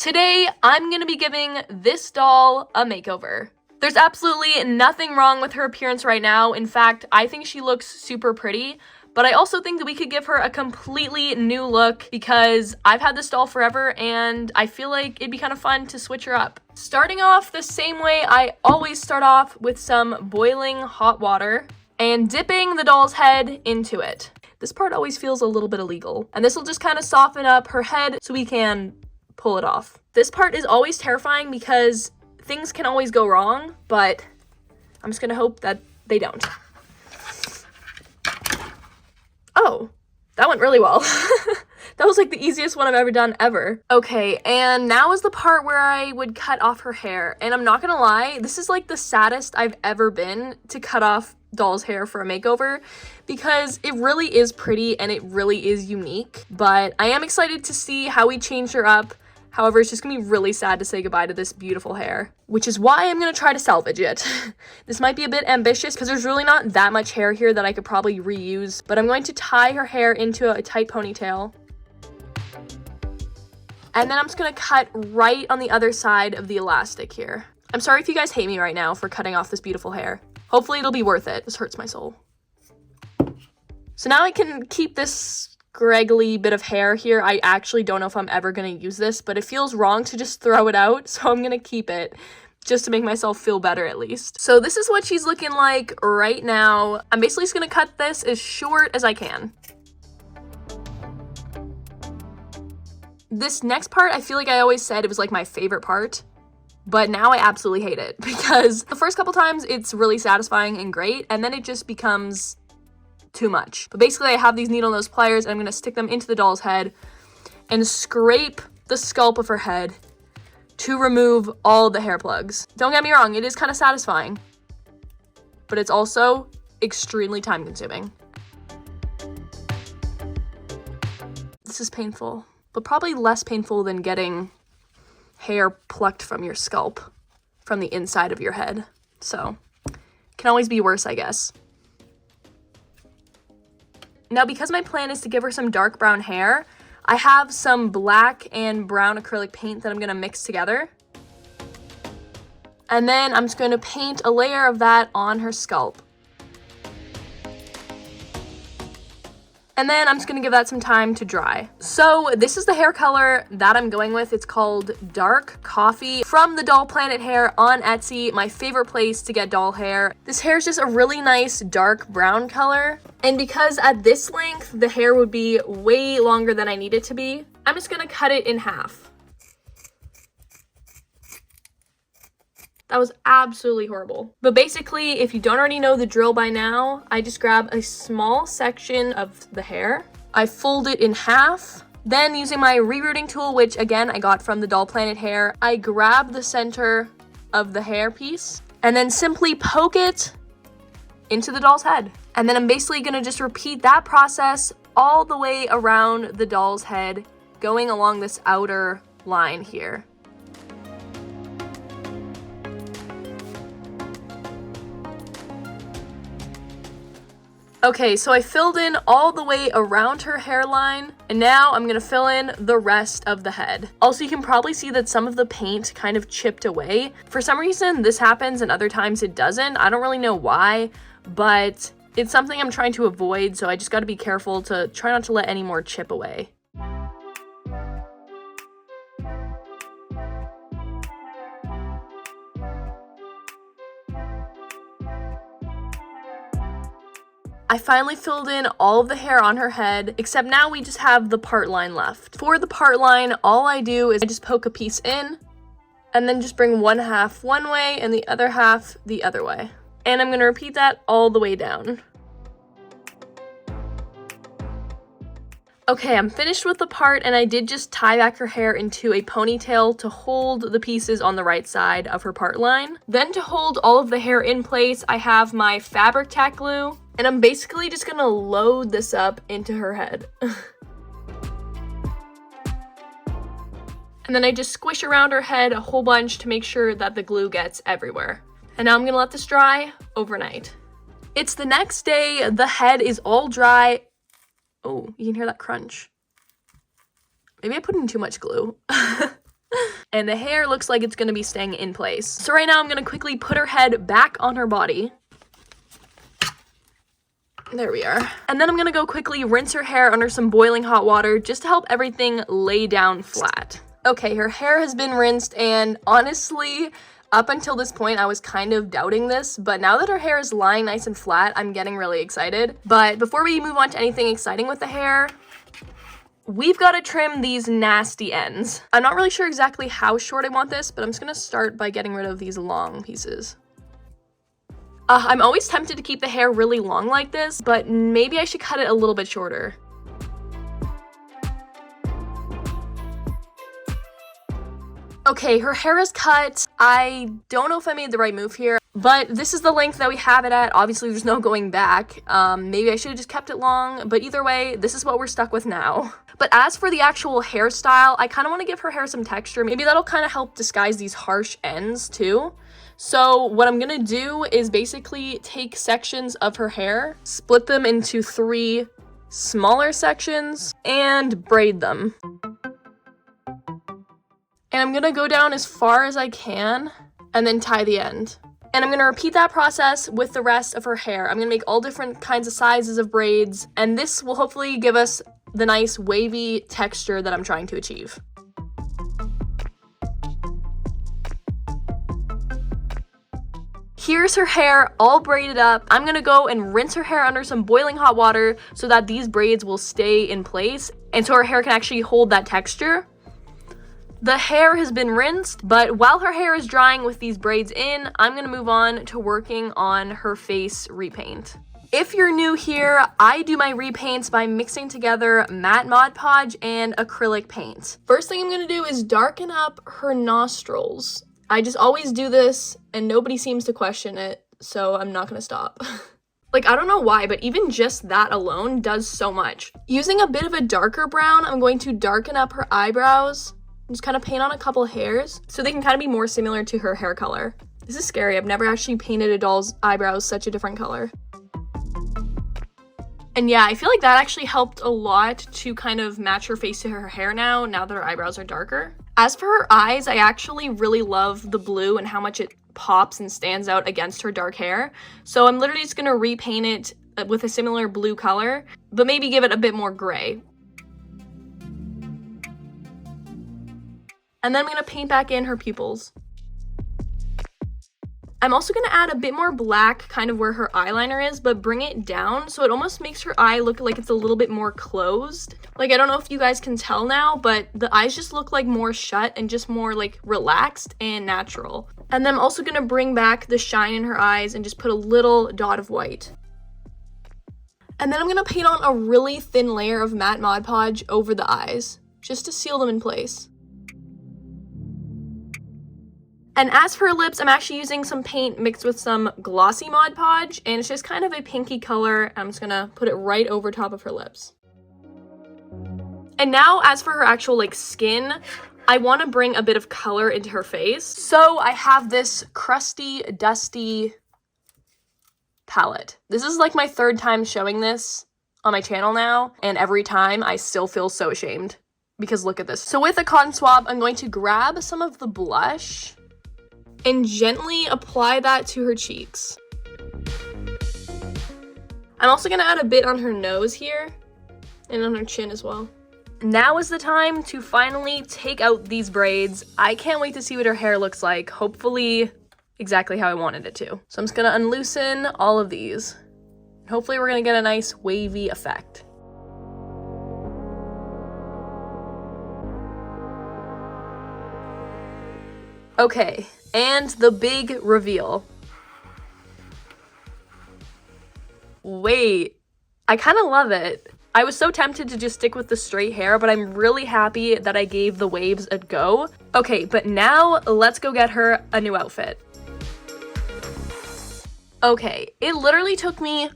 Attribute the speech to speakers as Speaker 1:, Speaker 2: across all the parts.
Speaker 1: Today, I'm gonna be giving this doll a makeover. There's absolutely nothing wrong with her appearance right now. In fact, I think she looks super pretty, but I also think that we could give her a completely new look because I've had this doll forever and I feel like it'd be kind of fun to switch her up. Starting off the same way I always start off, with some boiling hot water and dipping the doll's head into it. This part always feels a little bit illegal, and this will just kind of soften up her head so we can pull it off. This part is always terrifying because things can always go wrong, but I'm just gonna hope that they don't. Oh, that went really well. That was like the easiest one I've ever done ever. Okay, and now is the part where I would cut off her hair. And I'm not gonna lie, this is like the saddest I've ever been to cut off doll's hair for a makeover because it really is pretty and it really is unique. But I am excited to see how we change her up. However, it's just gonna be really sad to say goodbye to this beautiful hair, which is why I'm gonna try to salvage it. This might be a bit ambitious because there's really not that much hair here that I could probably reuse, but I'm going to tie her hair into a tight ponytail. And then I'm just gonna cut right on the other side of the elastic here. I'm sorry if you guys hate me right now for cutting off this beautiful hair. Hopefully it'll be worth it. This hurts my soul. So now I can keep this scraggly bit of hair here. I actually don't know if I'm ever gonna use this, but it feels wrong to just throw it out, so I'm gonna keep it just to make myself feel better at least. So this is what she's looking like right now. I'm basically just gonna cut this as short as I can. This next part, I feel like I always said it was like my favorite part, but now I absolutely hate it because the first couple times it's really satisfying and great, and then it just becomes too much. But basically I have these needle nose pliers and I'm gonna stick them into the doll's head and scrape the scalp of her head to remove all the hair plugs. Don't get me wrong, it is kind of satisfying, but it's also extremely time consuming. This is painful, but probably less painful than getting hair plucked from your scalp from the inside of your head. So, can always be worse, I guess. Now, because my plan is to give her some dark brown hair, I have some black and brown acrylic paint that I'm gonna mix together. And then I'm just gonna paint a layer of that on her scalp. And then I'm just gonna give that some time to dry. So this is the hair color that I'm going with. It's called Dark Coffee from the Doll Planet Hair on Etsy, my favorite place to get doll hair. This hair is just a really nice dark brown color. And because at this length, the hair would be way longer than I need it to be, I'm just gonna cut it in half. That was absolutely horrible. But basically, if you don't already know the drill by now, I just grab a small section of the hair. I fold it in half. Then using my rerouting tool, which again, I got from the Doll Planet Hair, I grab the center of the hair piece and then simply poke it into the doll's head. And then I'm basically gonna just repeat that process all the way around the doll's head, going along this outer line here. Okay, so I filled in all the way around her hairline, and now I'm gonna fill in the rest of the head. Also, you can probably see that some of the paint kind of chipped away. For some reason, this happens and other times it doesn't. I don't really know why, but it's something I'm trying to avoid, so I just gotta be careful to try not to let any more chip away. I finally filled in all of the hair on her head, except now we just have the part line left. For the part line, all I do is I just poke a piece in, and then just bring one half one way and the other half the other way. And I'm gonna repeat that all the way down. Okay, I'm finished with the part, and I did just tie back her hair into a ponytail to hold the pieces on the right side of her part line. Then to hold all of the hair in place, I have my fabric tack glue. And I'm basically just gonna load this up into her head. And then I just squish around her head a whole bunch to make sure that the glue gets everywhere. And now I'm gonna let this dry overnight. It's the next day, the head is all dry. Oh, you can hear that crunch. Maybe I put in too much glue. And the hair looks like it's gonna be staying in place. So right now I'm gonna quickly put her head back on her body. There we are. And then I'm gonna go quickly rinse her hair under some boiling hot water just to help everything lay down flat. Okay, her hair has been rinsed, and honestly, up until this point, I was kind of doubting this, but now that her hair is lying nice and flat, I'm getting really excited. But before we move on to anything exciting with the hair, we've got to trim these nasty ends. I'm not really sure exactly how short I want this, but I'm just gonna start by getting rid of these long pieces. I'm always tempted to keep the hair really long like this, but maybe I should cut it a little bit shorter. Okay, her hair is cut. I don't know if I made the right move here, but this is the length that we have it at. Obviously, there's no going back. Maybe I should have just kept it long, but either way, this is what we're stuck with now. But as for the actual hairstyle, I kind of want to give her hair some texture. Maybe that'll kind of help disguise these harsh ends too. So what I'm gonna do is basically take sections of her hair, split them into 3 smaller sections, and braid them. And I'm gonna go down as far as I can and then tie the end. And I'm gonna repeat that process with the rest of her hair. I'm gonna make all different kinds of sizes of braids, and this will hopefully give us the nice wavy texture that I'm trying to achieve. Here's her hair all braided up. I'm gonna go and rinse her hair under some boiling hot water so that these braids will stay in place and so her hair can actually hold that texture. The hair has been rinsed, but while her hair is drying with these braids in, I'm gonna move on to working on her face repaint. If you're new here, I do my repaints by mixing together matte Mod Podge and acrylic paint. First thing I'm gonna do is darken up her nostrils. I just always do this and nobody seems to question it, so I'm not gonna stop. Like, I don't know why, but even just that alone does so much. Using a bit of a darker brown, I'm going to darken up her eyebrows. Just kind of paint on a couple hairs so they can kind of be more similar to her hair color. This is scary. I've never actually painted a doll's eyebrows such a different color. And yeah, I feel like that actually helped a lot to kind of match her face to her hair now that her eyebrows are darker. As for her eyes, I actually really love the blue and how much it pops and stands out against her dark hair. So I'm literally just gonna repaint it with a similar blue color, but maybe give it a bit more gray. And then I'm gonna paint back in her pupils. I'm also gonna add a bit more black kind of where her eyeliner is, but bring it down so it almost makes her eye look like it's a little bit more closed. Like, I don't know if you guys can tell now, but the eyes just look like more shut and just more like relaxed and natural. And then I'm also gonna bring back the shine in her eyes and just put a little dot of white. And then I'm gonna paint on a really thin layer of matte Mod Podge over the eyes, just to seal them in place. And as for her lips, I'm actually using some paint mixed with some glossy Mod Podge, and it's just kind of a pinky color. I'm just gonna put it right over top of her lips. And now, as for her actual like skin, I want to bring a bit of color into her face. So I have this crusty, dusty palette. This is like my 3rd time showing this on my channel now, and every time I still feel so ashamed because look at this. So with a cotton swab, I'm going to grab some of the blush and gently apply that to her cheeks. I'm also gonna add a bit on her nose here and on her chin as well. Now is the time to finally take out these braids. I can't wait to see what her hair looks like. Hopefully exactly how I wanted it to. So I'm just gonna unloosen all of these. Hopefully we're gonna get a nice wavy effect. Okay, and the big reveal. Wait, I kind of love it. I was so tempted to just stick with the straight hair, but I'm really happy that I gave the waves a go. Okay, but now let's go get her a new outfit. Okay, it literally took me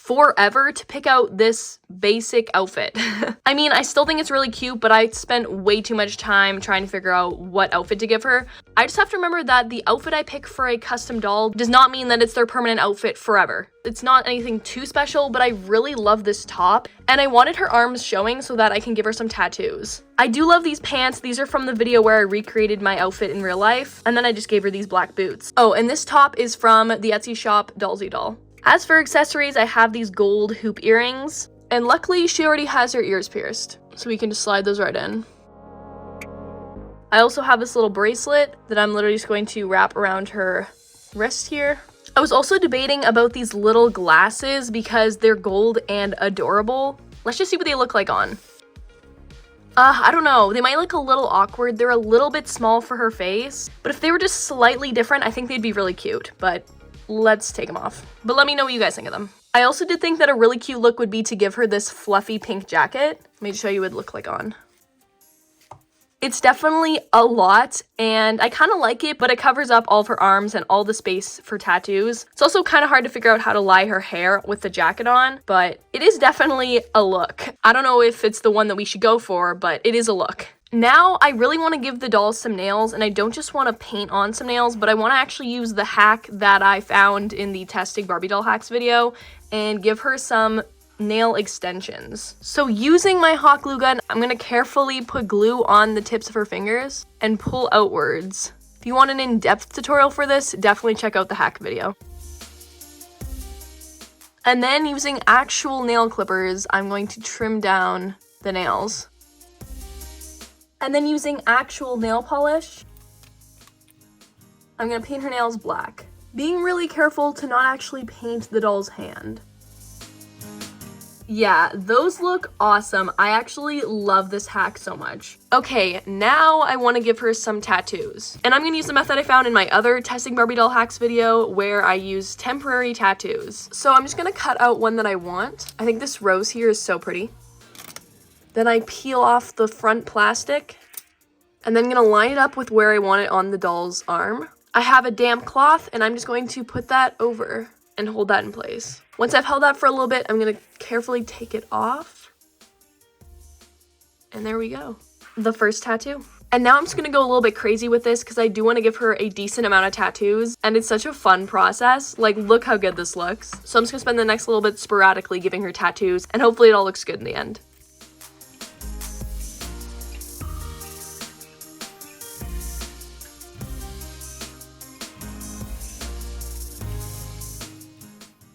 Speaker 1: forever to pick out this basic outfit. I mean, I still think it's really cute, but I spent way too much time trying to figure out what outfit to give her. I just have to remember that the outfit I pick for a custom doll does not mean that it's their permanent outfit forever. It's not anything too special, but I really love this top, and I wanted her arms showing so that I can give her some tattoos. I do love these pants. These are from the video where I recreated my outfit in real life, and then I just gave her these black boots. Oh, and this top is from the Etsy shop Dollsy Doll. As for accessories, I have these gold hoop earrings, and luckily she already has her ears pierced, so we can just slide those right in. I also have this little bracelet that I'm literally just going to wrap around her wrist here. I was also debating about these little glasses because they're gold and adorable. Let's just see what they look like on. I don't know. They might look a little awkward. They're a little bit small for her face, but if they were just slightly different, I think they'd be really cute, but let's take them off. But let me know what you guys think of them. I also did think that a really cute look would be to give her this fluffy pink jacket. Let me show you what it would look like on. It's definitely a lot, and I kind of like it, but it covers up all of her arms and all the space for tattoos. It's also kind of hard to figure out how to lie her hair with the jacket on, but it is definitely a look. I don't know if it's the one that we should go for, but it is a look. Now, I really want to give the dolls some nails, and I don't just want to paint on some nails, but I want to actually use the hack that I found in the testing Barbie doll hacks video and give her some nail extensions. So using my hot glue gun, I'm going to carefully put glue on the tips of her fingers and pull outwards. If you want an in-depth tutorial for this, definitely check out the hack video. And then using actual nail clippers, I'm going to trim down the nails. And then using actual nail polish, I'm going to paint her nails black. Being really careful to not actually paint the doll's hand. Yeah, those look awesome. I actually love this hack so much. Okay, now I want to give her some tattoos. And I'm going to use the method I found in my other testing Barbie doll hacks video where I use temporary tattoos. So I'm just going to cut out one that I want. I think this rose here is so pretty. Then I peel off the front plastic, and then I'm going to line it up with where I want it on the doll's arm. I have a damp cloth, and I'm just going to put that over and hold that in place. Once I've held that for a little bit, I'm going to carefully take it off. And there we go. The first tattoo. And now I'm just going to go a little bit crazy with this because I do want to give her a decent amount of tattoos. And it's such a fun process. Like, look how good this looks. So I'm just going to spend the next little bit sporadically giving her tattoos. And hopefully it all looks good in the end.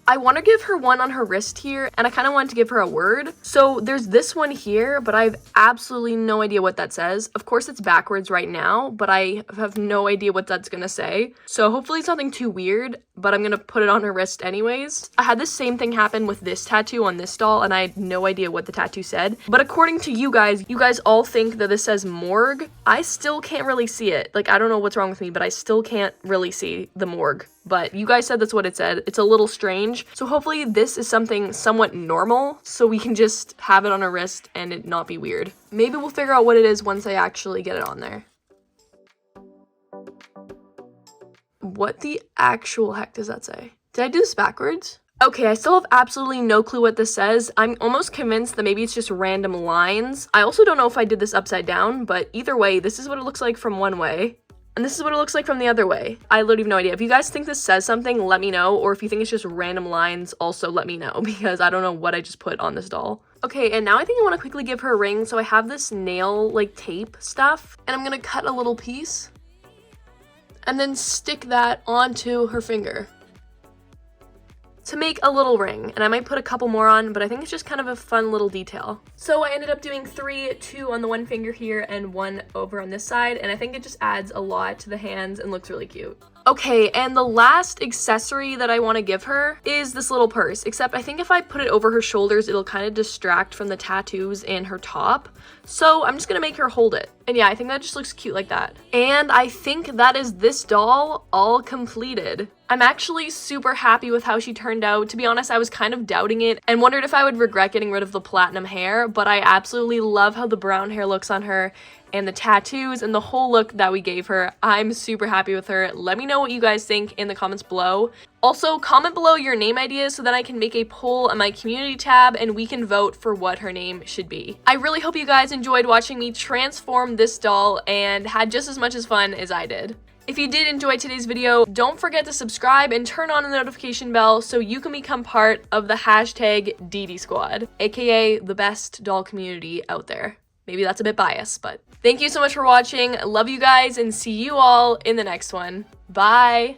Speaker 1: I want to give her one on her wrist here, and I kind of wanted to give her a word. So there's this one here, but I have absolutely no idea what that says. Of course, it's backwards right now, but I have no idea what that's going to say. So hopefully it's nothing too weird, but I'm going to put it on her wrist anyways. I had the same thing happen with this tattoo on this doll, and I had no idea what the tattoo said. But according to you guys all think that this says morgue. I still can't really see it. Like, I don't know what's wrong with me, but I still can't really see the morgue. But you guys said that's what it said. It's a little strange. So hopefully this is something somewhat normal so we can just have it on our wrist and it not be weird. Maybe we'll figure out what it is once I actually get it on there. What the actual heck does that say? Did I do this backwards? Okay, I still have absolutely no clue what this says. I'm almost convinced that maybe it's just random lines. I also don't know if I did this upside down, but either way, this is what it looks like from one way. And this is what it looks like from the other way. I literally have no idea. If you guys think this says something, let me know. Or if you think it's just random lines, also let me know. Because I don't know what I just put on this doll. Okay, and now I think I want to quickly give her a ring. So I have this nail, like, tape stuff. And I'm going to cut a little piece. And then stick that onto her finger. To make a little ring, and I might put a couple more on, but I think it's just kind of a fun little detail. So I ended up doing 3, 2 on the one finger here and 1 over on this side, and I think it just adds a lot to the hands and looks really cute. Okay, and the last accessory that I want to give her is this little purse, except I think if I put it over her shoulders, it'll kind of distract from the tattoos and her top. So I'm just going to make her hold it. And yeah, I think that just looks cute like that. And I think that is this doll all completed. I'm actually super happy with how she turned out. To be honest, I was kind of doubting it and wondered if I would regret getting rid of the platinum hair, but I absolutely love how the brown hair looks on her. and the tattoos and the whole look that we gave her. I'm super happy with her. Let me know what you guys think in the comments below. Also, comment below your name ideas so that I can make a poll on my community tab and we can vote for what her name should be. I really hope you guys enjoyed watching me transform this doll and had just as much as fun as I did. If you did enjoy today's video, don't forget to subscribe and turn on the notification bell so you can become part of the hashtag DD Squad, aka the best doll community out there. Maybe that's a bit biased, but thank you so much for watching. Love you guys and see you all in the next one. Bye!